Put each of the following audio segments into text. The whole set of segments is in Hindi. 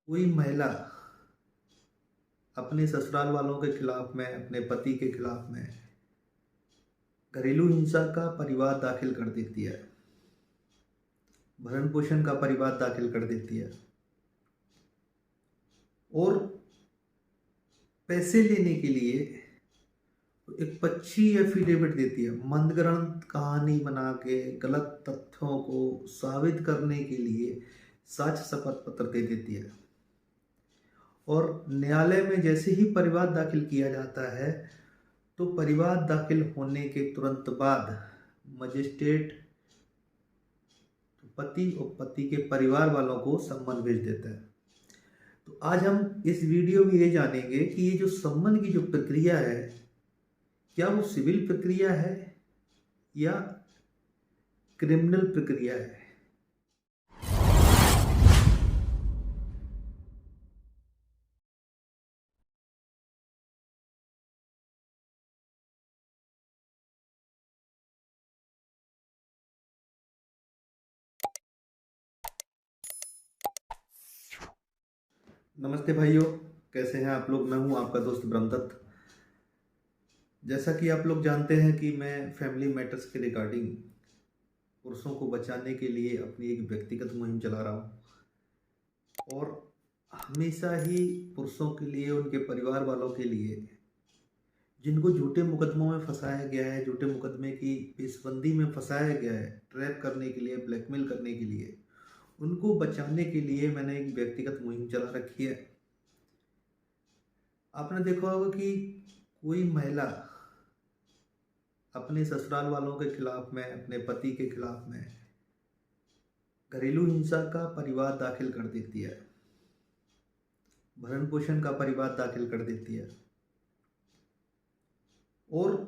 कोई महिला अपने ससुराल वालों के खिलाफ में, अपने पति के खिलाफ में घरेलू हिंसा का परिवाद दाखिल कर देती है, भरण पोषण का परिवाद दाखिल कर देती है और पैसे लेने के लिए एक पच्ची एफिडेविट देती है, मंदग्रंथ कहानी बना के गलत तथ्यों को साबित करने के लिए साक्ष्य शपथ पत्र दे देती है। और न्यायालय में जैसे ही परिवाद दाखिल किया जाता है तो परिवाद दाखिल होने के तुरंत बाद मजिस्ट्रेट पति और पति के परिवार वालों को सम्मन भेज देता है। तो आज हम इस वीडियो में ये जानेंगे कि ये जो सम्मन की जो प्रक्रिया है, क्या वो सिविल प्रक्रिया है या क्रिमिनल प्रक्रिया है। नमस्ते भाइयों, कैसे हैं आप लोग। मैं हूं आपका दोस्त ब्रह्मदत्त। जैसा कि आप लोग जानते हैं कि मैं फैमिली मैटर्स के रिगार्डिंग पुरुषों को बचाने के लिए अपनी एक व्यक्तिगत मुहिम चला रहा हूं और हमेशा ही पुरुषों के लिए, उनके परिवार वालों के लिए जिनको झूठे मुकदमों में फंसाया गया है, झूठे मुकदमे की पेशबंदी में फंसाया गया है, ट्रैप करने के लिए, ब्लैकमेल करने के लिए, उनको बचाने के लिए मैंने एक व्यक्तिगत मुहिम चला रखी है। आपने देखा होगा कि कोई महिला अपने ससुराल वालों के खिलाफ में, अपने पति के खिलाफ में घरेलू हिंसा का परिवाद दाखिल कर देती है, भरण पोषण का परिवाद दाखिल कर देती है और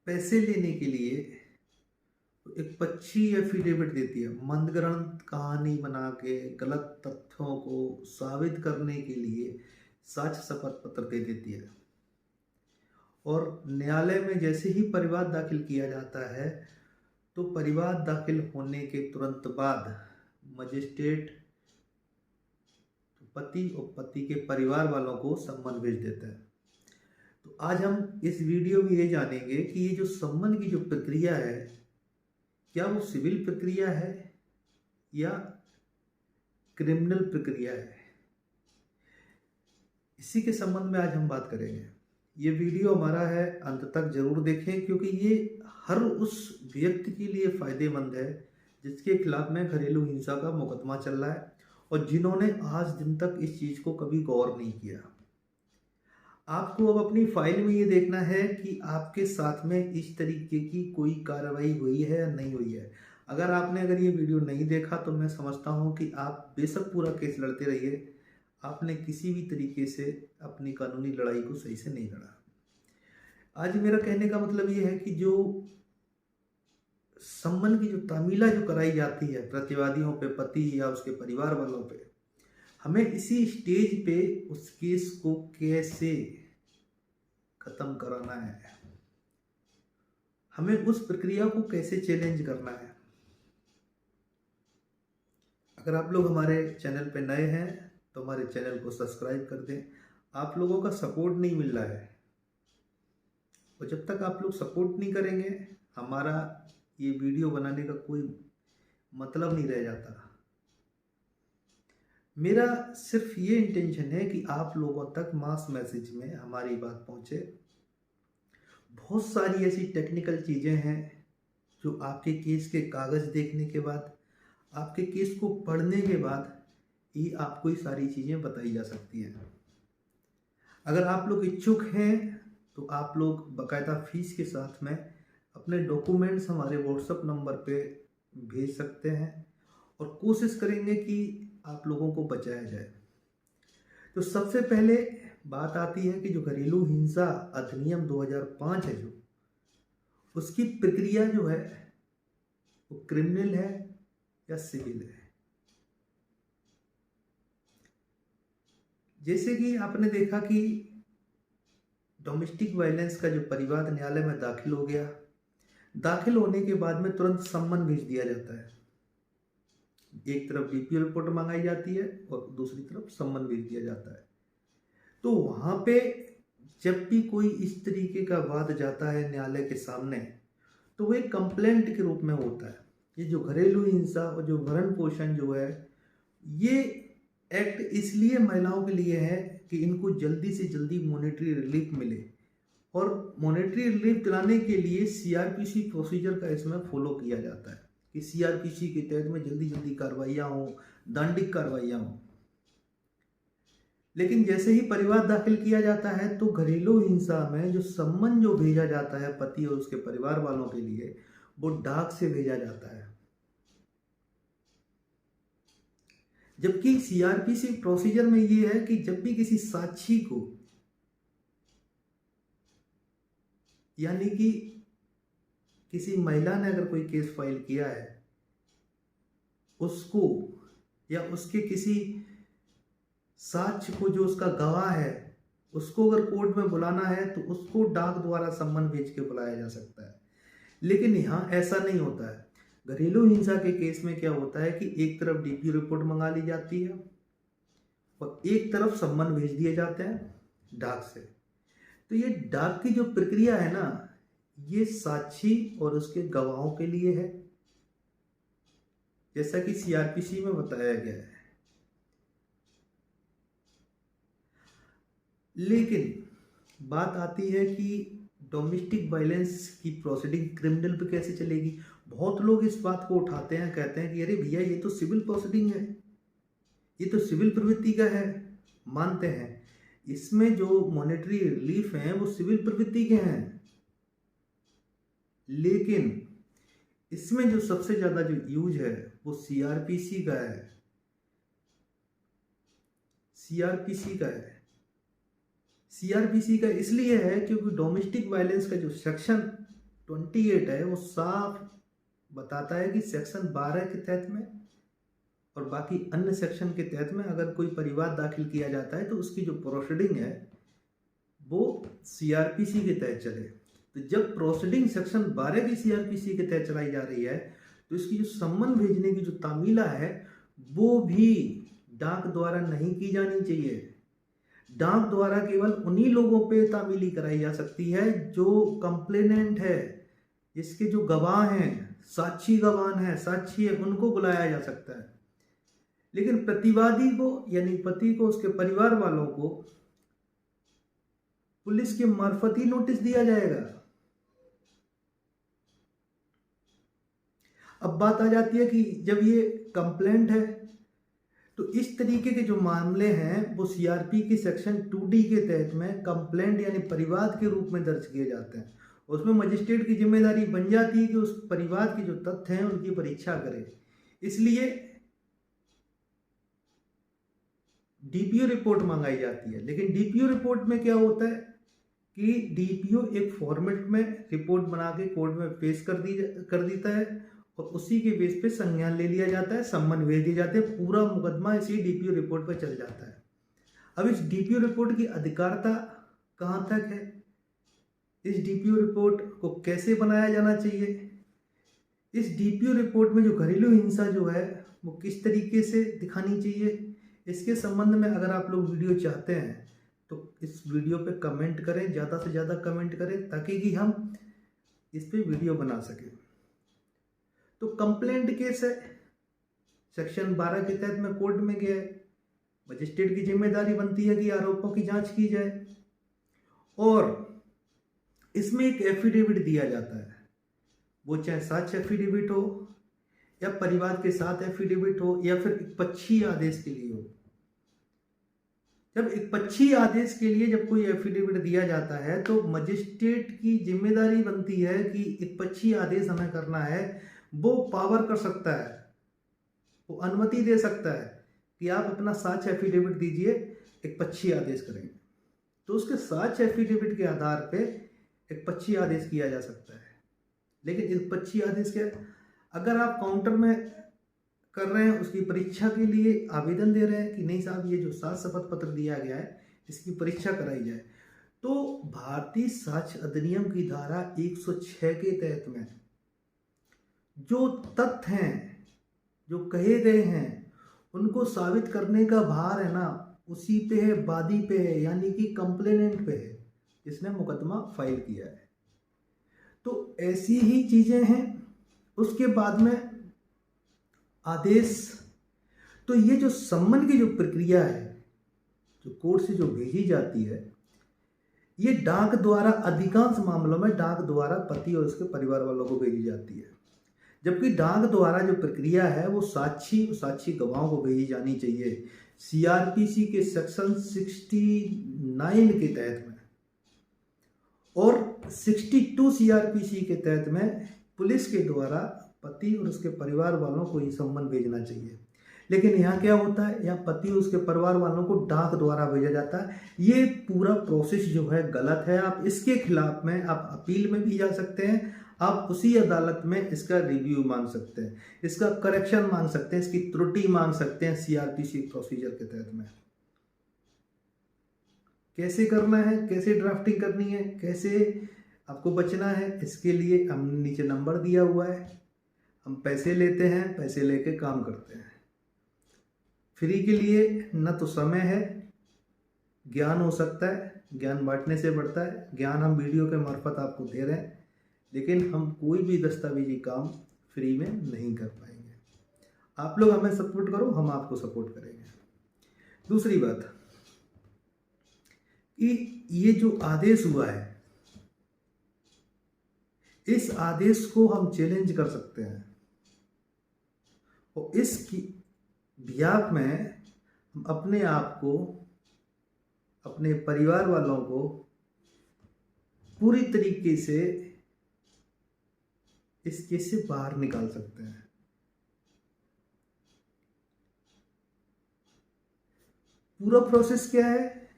पैसे लेने के लिए एक पच्ची एफिडेविट देती है, मंदग्रंथ कहानी बना के गलत तथ्यों को साबित करने के लिए साक्ष्य शपथ पत्र दे देती है। और न्यायालय में जैसे ही परिवाद दाखिल किया जाता है तो परिवाद दाखिल होने के तुरंत बाद मजिस्ट्रेट पति और पति के परिवार वालों को सम्मन भेज देता है। तो आज हम इस वीडियो में ये जानेंगे कि ये जो सम्मन की जो प्रक्रिया है, क्या वो सिविल प्रक्रिया है या क्रिमिनल प्रक्रिया है। इसी के संबंध में आज हम बात करेंगे। ये वीडियो हमारा है, अंत तक जरूर देखें क्योंकि ये हर उस व्यक्ति के लिए फायदेमंद है जिसके खिलाफ में घरेलू हिंसा का मुकदमा चल रहा है और जिन्होंने आज दिन तक इस चीज को कभी गौर नहीं किया। आपको अब अपनी फाइल में ये देखना है कि आपके साथ में इस तरीके की कोई कार्रवाई हुई है या नहीं हुई है। अगर ये वीडियो नहीं देखा तो मैं समझता हूँ कि आप बेशक पूरा केस लड़ते रहिए, आपने किसी भी तरीके से अपनी कानूनी लड़ाई को सही से नहीं लड़ा। आज मेरा कहने का मतलब ये है कि जो सम्मन की जो तामीला जो कराई जाती है प्रतिवादियों पे, पति या उसके परिवार वालों पे, हमें इसी स्टेज पे उस केस को कैसे खत्म कराना है, हमें उस प्रक्रिया को कैसे चैलेंज करना है। अगर आप लोग हमारे चैनल पे नए हैं तो हमारे चैनल को सब्सक्राइब कर दें। आप लोगों का सपोर्ट नहीं मिल रहा है और जब तक आप लोग सपोर्ट नहीं करेंगे हमारा ये वीडियो बनाने का कोई मतलब नहीं रह जाता। मेरा सिर्फ ये इंटेंशन है कि आप लोगों तक मास मैसेज में हमारी बात पहुंचे। बहुत सारी ऐसी टेक्निकल चीज़ें हैं जो आपके केस के कागज़ देखने के बाद, आपके केस को पढ़ने के बाद ही आपको ये सारी चीज़ें बताई जा सकती हैं। अगर आप लोग इच्छुक हैं तो आप लोग बाकायदा फीस के साथ में अपने डॉक्यूमेंट्स हमारे व्हाट्सएप नंबर पे भेज सकते हैं और कोशिश करेंगे कि आप लोगों को बचाया जाए। तो सबसे पहले बात आती है कि जो घरेलू हिंसा अधिनियम 2005 है, जो उसकी प्रक्रिया जो है वो क्रिमिनल है या सिविल है। जैसे कि आपने देखा कि डोमेस्टिक वायलेंस का जो परिवाद न्यायालय में दाखिल हो गया, दाखिल होने के बाद में तुरंत सम्मन भेज दिया जाता है। एक तरफ डीपीओ रिपोर्ट मंगाई जाती है और दूसरी तरफ सम्मन भेज दिया जाता है। तो वहाँ पे जब भी कोई इस तरीके का वाद जाता है न्यायालय के सामने, तो वो एक कंप्लेंट के रूप में होता है। ये जो घरेलू हिंसा और जो भरण पोषण जो है, ये एक्ट इसलिए महिलाओं के लिए है कि इनको जल्दी से जल्दी मॉनेटरी रिलीफ मिले, और मॉनेटरी रिलीफ दिलाने के लिए सीआरपीसी प्रोसीजर का इसमें फॉलो किया जाता है कि सीआरपीसी के तहत में जल्दी जल्दी कार्रवाइयाँ हों, दंडिक कार्रवाइयाँ हों। लेकिन जैसे ही परिवार दाखिल किया जाता है तो घरेलू हिंसा में जो सम्मन जो भेजा जाता है पति और उसके परिवार वालों के लिए, वो डाक से भेजा जाता है। जबकि सीआरपीसी प्रोसीजर में ये है कि जब भी किसी साक्षी को, यानी कि किसी महिला ने अगर कोई केस फाइल किया है, उसको या उसके किसी साक्ष्य को, जो उसका गवाह है, उसको अगर कोर्ट में बुलाना है तो उसको डाक द्वारा सम्मन भेज के बुलाया जा सकता है। लेकिन यहाँ ऐसा नहीं होता है। घरेलू हिंसा के केस में क्या होता है कि एक तरफ डीपीओ रिपोर्ट मंगा ली जाती है और एक तरफ सम्मन भेज दिए जाते हैं डाक से। तो ये डाक की जो प्रक्रिया है ना, ये साक्षी और उसके गवाहों के लिए है, जैसा कि सीआरपीसी में बताया गया है। लेकिन बात आती है कि डोमेस्टिक वायलेंस की प्रोसीडिंग क्रिमिनल पे कैसे चलेगी। बहुत लोग इस बात को उठाते हैं, कहते हैं कि अरे भैया ये तो सिविल प्रोसीडिंग है, ये तो सिविल प्रवृत्ति का है। मानते हैं इसमें जो मॉनेटरी रिलीफ हैं वो सिविल प्रवृत्ति के हैं, लेकिन इसमें जो सबसे ज्यादा जो यूज है वो सीआरपीसी का है। सीआरपीसी का इसलिए है क्योंकि डोमेस्टिक वायलेंस का जो सेक्शन 28 है वो साफ बताता है कि सेक्शन 12 के तहत में और बाकी अन्य सेक्शन के तहत में अगर कोई परिवाद दाखिल किया जाता है तो उसकी जो प्रोसीडिंग है वो सीआरपीसी के तहत चले। तो जब प्रोसीडिंग सेक्शन 12 की सीआरपीसी के तहत चलाई जा रही है तो इसकी जो सम्मन भेजने की जो तामीला है वो भी डाक द्वारा नहीं की जानी चाहिए। डाक द्वारा केवल उन्हीं लोगों पे तामीली कराई जा सकती है जो कंप्लेनेंट है, जिसके जो गवाह हैं, साक्षी गवाह हैं, साक्षी है, उनको बुलाया जा सकता है। लेकिन प्रतिवादी को यानी पति को, उसके परिवार वालों को पुलिस के मार्फत ही नोटिस दिया जाएगा। अब बात आ जाती है कि जब ये कंप्लेंट है तो इस तरीके के जो मामले हैं वो सीआरपी के सेक्शन 2D के तहत में कंप्लेंट यानी परिवाद के रूप में दर्ज किए जाते हैं। उसमें मजिस्ट्रेट की जिम्मेदारी बन जाती है कि उस परिवाद के जो तथ्य हैं उनकी परीक्षा करे। इसलिए डीपीओ रिपोर्ट मंगाई जाती है। लेकिन डीपीओ रिपोर्ट में क्या होता है कि डीपीओ एक फॉर्मेट में रिपोर्ट बना के कोर्ट में पेश कर देता है और उसी के बेस पे संज्ञान ले लिया जाता है, सम्मन भेज दिए जाते हैं, पूरा मुकदमा इसी डीपीओ रिपोर्ट पर चल जाता है। अब इस डीपीओ रिपोर्ट की अधिकारिता कहाँ तक है, इस डीपीओ रिपोर्ट को कैसे बनाया जाना चाहिए, इस डीपीओ रिपोर्ट में जो घरेलू हिंसा जो है वो किस तरीके से दिखानी चाहिए, इसके संबंध में अगर आप लोग वीडियो चाहते हैं तो इस वीडियो पे कमेंट करें, ज़्यादा से ज़्यादा कमेंट करें ताकि कि हम इस पे वीडियो बना सकें। तो कंप्लेंट केस है, सेक्शन 12 के तहत में कोर्ट में गया है, मजिस्ट्रेट की जिम्मेदारी बनती है कि आरोपों की जांच की जाए और इसमें एक एफिडेविट दिया जाता है, वो चाहे साक्ष्य एफिडेविट हो या परिवाद के साथ एफिडेविट हो या फिर एक पक्षी आदेश के लिए हो। जब एक पक्षी आदेश के लिए जब कोई एफिडेविट दिया जाता है तो मजिस्ट्रेट की जिम्मेदारी बनती है कि एक पक्षी आदेश हमें करना है, वो पावर कर सकता है, वो अनुमति दे सकता है कि आप अपना साक्ष्य एफिडेविट दीजिए, एक पक्षी आदेश करेंगे। तो उसके साक्ष्य एफिडेविट के आधार पे एक पक्षी आदेश किया जा सकता है। लेकिन इस पक्षी आदेश के अगर आप काउंटर में कर रहे हैं, उसकी परीक्षा के लिए आवेदन दे रहे हैं कि नहीं साहब ये जो साक्ष्य शपथ पत्र दिया गया है इसकी परीक्षा कराई जाए, तो भारतीय साक्ष्य अधिनियम की धारा 106 के तहत में जो तथ्य हैं जो कहे गए हैं उनको साबित करने का भार है ना उसी पे है, वादी पे है, यानी कि कंप्लेनेंट पे है जिसने मुकदमा फाइल किया है। तो ऐसी ही चीजें हैं। उसके बाद में आदेश, तो ये जो सम्मन की जो प्रक्रिया है जो कोर्ट से जो भेजी जाती है, ये डाक द्वारा, अधिकांश मामलों में डाक द्वारा पति और उसके परिवार वालों को भेजी जाती है। जबकि डाक द्वारा जो प्रक्रिया है वो साक्षी गवाहों को भेजी जानी चाहिए। सीआरपीसी के सेक्शन 69 के तहत में और 62 सीआरपीसी के तहत में पुलिस के द्वारा पति और उसके परिवार वालों को ये सम्मन भेजना चाहिए। लेकिन यहाँ क्या होता है, यहाँ पति और उसके परिवार वालों को डाक द्वारा भेजा जाता है। ये पूरा प्रोसेस जो है गलत है। आप इसके खिलाफ में आप अपील में भी जा सकते हैं, आप उसी अदालत में इसका रिव्यू मांग सकते हैं, इसका करेक्शन मांग सकते हैं, इसकी त्रुटि मांग सकते हैं सीआरपीसी प्रोसीजर के तहत में। कैसे करना है, कैसे ड्राफ्टिंग करनी है, कैसे आपको बचना है, इसके लिए हमने नीचे नंबर दिया हुआ है। हम पैसे लेते हैं, पैसे लेके काम करते हैं। फ्री के लिए न तो समय है, ज्ञान हो सकता है, ज्ञान बांटने से बढ़ता है। ज्ञान हम वीडियो के मार्फत आपको दे रहे हैं, लेकिन हम कोई भी दस्तावेजी काम फ्री में नहीं कर पाएंगे। आप लोग हमें सपोर्ट करो, हम आपको सपोर्ट करेंगे। दूसरी बात कि ये जो आदेश हुआ है, इस आदेश को हम चैलेंज कर सकते हैं और इसकी बिहाफ में हम अपने आप को, अपने परिवार वालों को पूरी तरीके से इस केस से बाहर निकाल सकते हैं। पूरा प्रोसेस क्या है,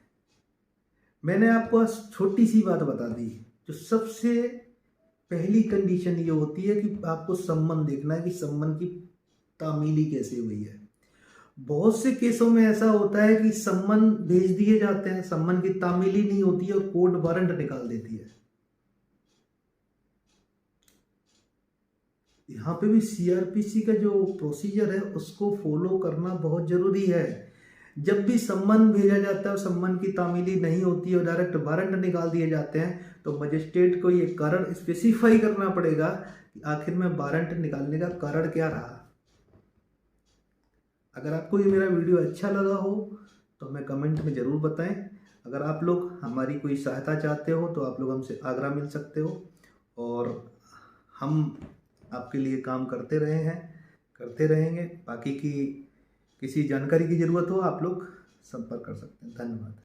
मैंने आपको छोटी सी बात बता दी। जो सबसे पहली कंडीशन ये होती है कि आपको सम्मन देखना है कि सम्मन की तामीली कैसे हुई है। बहुत से केसों में ऐसा होता है कि सम्मन भेज दिए जाते हैं, सम्मन की तामीली नहीं होती है और कोर्ट वारंट निकाल देती है। यहाँ पे भी सीआरपीसी का जो प्रोसीजर है उसको फॉलो करना बहुत जरूरी है। जब भी सम्मन भेजा जाता है, सम्मन की तामीली नहीं होती है और डायरेक्ट वारंट निकाल दिए जाते हैं, तो मजिस्ट्रेट को ये कारण स्पेसिफाई करना पड़ेगा कि आखिर में वारंट निकालने का कारण क्या रहा। अगर आपको ये मेरा वीडियो अच्छा लगा हो तो हमें कमेंट में ज़रूर बताएं। अगर आप लोग हमारी कोई सहायता चाहते हो तो आप लोग हमसे आग्रह मिल सकते हो, और हम आपके लिए काम करते रहे हैं, करते रहेंगे। बाकी की किसी जानकारी की ज़रूरत हो आप लोग संपर्क कर सकते हैं। धन्यवाद।